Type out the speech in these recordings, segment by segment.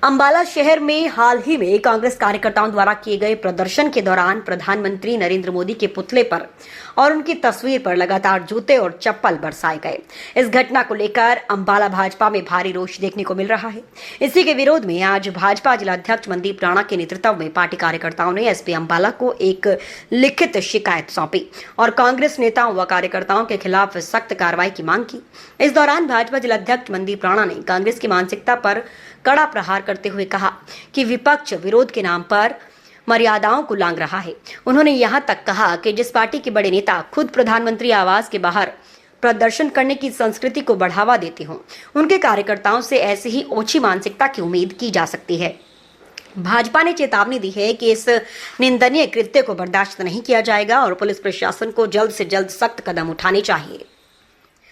अंबाला शहर में हाल ही में कांग्रेस कार्यकर्ताओं द्वारा किए गए प्रदर्शन के दौरान प्रधानमंत्री नरेंद्र मोदी के पुतले पर और उनकी तस्वीर पर लगातार जूते और चप्पल बरसाए गए। इस घटना को लेकर अंबाला भाजपा में भारी रोष देखने को मिल रहा है। इसी के विरोध में आज भाजपा जिलाध्यक्ष मनदीप राणा के नेतृत्व में पार्टी कार्यकर्ताओं ने एसपी अंबाला को एक लिखित शिकायत सौंपी और कांग्रेस नेताओं व कार्यकर्ताओं के खिलाफ सख्त कार्रवाई की मांग की। इस दौरान भाजपा जिलाध्यक्ष मनदीप राणा ने कांग्रेस की मानसिकता पर कड़ा प्रहार करते हुए कहा कि विपक्ष विरोध के नाम पर मर्यादाओं को लांघ रहा है। उन्होंने यहां तक कहा कि जिस पार्टी के बड़े नेता खुद प्रधानमंत्री आवास के बाहर प्रदर्शन करने की संस्कृति को बढ़ावा देते हों, उनके कार्यकर्ताओं से ऐसी ही ओछी मानसिकता की उम्मीद की जा सकती है। भाजपा ने चेतावनी दी है कि इस निंदनीय कृत्य को बर्दाश्त नहीं किया जाएगा और पुलिस प्रशासन को जल्द से जल्द सख्त कदम उठाने चाहिए।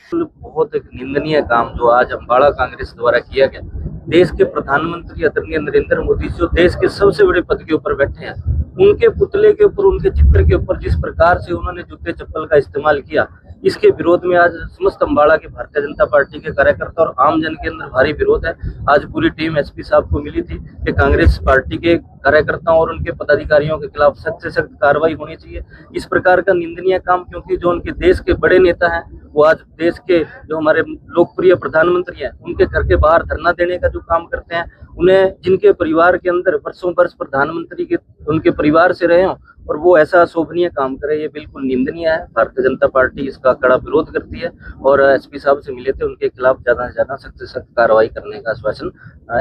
बहुत एक निंदनीय काम जो आज अंबाला कांग्रेस द्वारा किया गया। देश के प्रधानमंत्री आदरणीय नरेंद्र मोदी जो देश के सबसे बड़े पद के ऊपर बैठे हैं, उनके पुतले के ऊपर, उनके चित्र के ऊपर जिस प्रकार से उन्होंने जूते चप्पल का इस्तेमाल किया, इसके विरोध में आज समस्त अंबाला के भारतीय जनता पार्टी के कार्यकर्ता और आम जन के अंदर भारी विरोध है। आज पूरी टीम एसपी साहब को मिली थी कि कांग्रेस पार्टी के कार्यकर्ताओं और उनके पदाधिकारियों के खिलाफ सख्त से सख्त कार्रवाई होनी चाहिए। इस प्रकार का निंदनीय काम, क्योंकि जो उनके देश के बड़े नेता हैं, वो आज देश के जो हमारे लोकप्रिय प्रधानमंत्री हैं, उनके घर के बाहर धरना देने का जो काम करते हैं, उन्हें जिनके परिवार के अंदर वर्षों वर्ष प्रधानमंत्री के उनके परिवार से रहे हों और वो ऐसा शोभनीय काम करे, ये बिल्कुल निंदनीय है। भारतीय जनता पार्टी इसका कड़ा विरोध करती है और एसपी साहब से मिले थे, उनके खिलाफ ज्यादा से ज्यादा सख्त से सख्त कार्रवाई करने का आश्वासन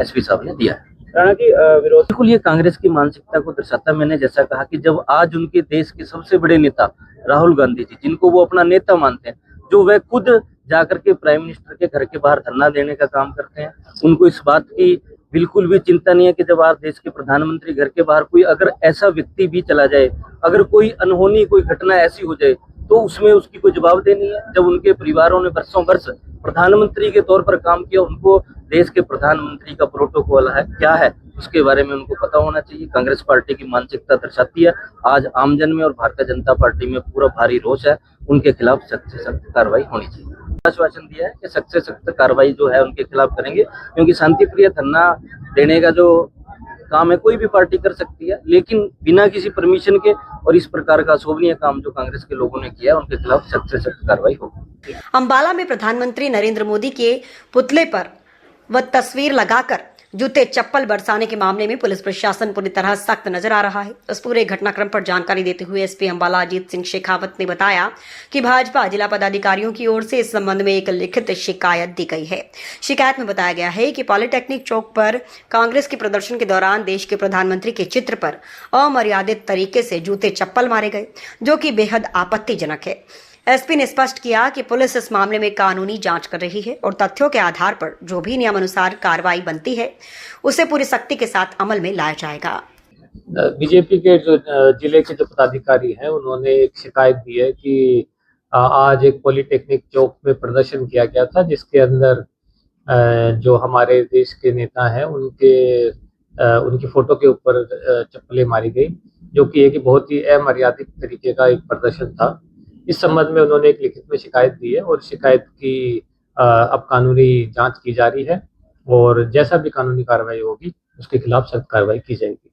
एसपी साहब ने दिया है। राणा की विरोध बिल्कुल ये कांग्रेस की मानसिकता को दर्शाता। मैंने जैसा कहा कि जब आज उनके देश के सबसे बड़े नेता राहुल गांधी जी, जिनको वो अपना नेता मानते हैं, जो वह खुद जाकर के प्राइम मिनिस्टर के घर के बाहर धरना देने का काम करते हैं, उनको इस बात की बिल्कुल भी चिंता नहीं है कि जब आज देश के प्रधानमंत्री घर के बाहर कोई अगर ऐसा व्यक्ति भी चला जाए, अगर कोई अनहोनी कोई घटना ऐसी हो जाए, तो उसमें उसकी कोई जवाबदेही नहीं है। जब उनके परिवारों ने वर्षों वर्ष प्रधानमंत्री के तौर पर काम किया, उनको देश के प्रधानमंत्री का प्रोटोकॉल है क्या है, उसके बारे में उनको पता होना चाहिए। कांग्रेस पार्टी की मानसिकता दर्शाती है। आज आमजन में और भारतीय जनता पार्टी में पूरा भारी रोष है। उनके खिलाफ सख्त से सख्त कार्रवाई होनी चाहिए। आश्वासन दिया है कि सख्त से सख्त कार्रवाई जो है उनके खिलाफ करेंगे, क्योंकि शांतिप्रिय धरना देने का जो काम है कोई भी पार्टी कर सकती है, लेकिन बिना किसी परमिशन के और इस प्रकार का शोभनीय काम जो कांग्रेस के लोगों ने किया, उनके खिलाफ सख्त से सख्त कार्रवाई होगी। अंबाला में प्रधानमंत्री नरेंद्र मोदी के पुतले पर व तस्वीर लगाकर जूते चप्पल बरसाने के मामले में पुलिस प्रशासन पूरी तरह सख्त नजर आ रहा है। इस पूरे घटनाक्रम पर जानकारी देते हुए एसपी अंबाला अजीत सिंह शेखावत ने बताया कि भाजपा जिला पदाधिकारियों की ओर से इस संबंध में एक लिखित शिकायत दी गई है। शिकायत में बताया गया है कि पॉलिटेक्निक चौक पर कांग्रेस के प्रदर्शन के दौरान देश के प्रधानमंत्री के चित्र पर अमर्यादित तरीके से जूते चप्पल मारे गए, जो कि बेहद आपत्तिजनक है। एसपी ने स्पष्ट किया कि पुलिस इस मामले में कानूनी जांच कर रही है और तथ्यों के आधार पर जो भी नियमानुसार कार्रवाई बनती है, उसे पूरी सख्ती के साथ अमल में लाया जाएगा। बीजेपी के जो जिले के जो पदाधिकारी हैं, उन्होंने एक शिकायत दी है कि आज एक पॉलिटेक्निक चौक में प्रदर्शन किया गया था, जिसके अंदर जो हमारे देश के नेता हैं उनकी फोटो के ऊपर चप्पलें मारी गई, जो कि एक बहुत ही अमर्यादित तरीके का एक प्रदर्शन था। इस संबंध में उन्होंने एक लिखित में शिकायत दी है और शिकायत की अब कानूनी जांच की जा रही है और जैसा भी कानूनी कार्रवाई होगी उसके खिलाफ सख्त कार्रवाई की जाएगी।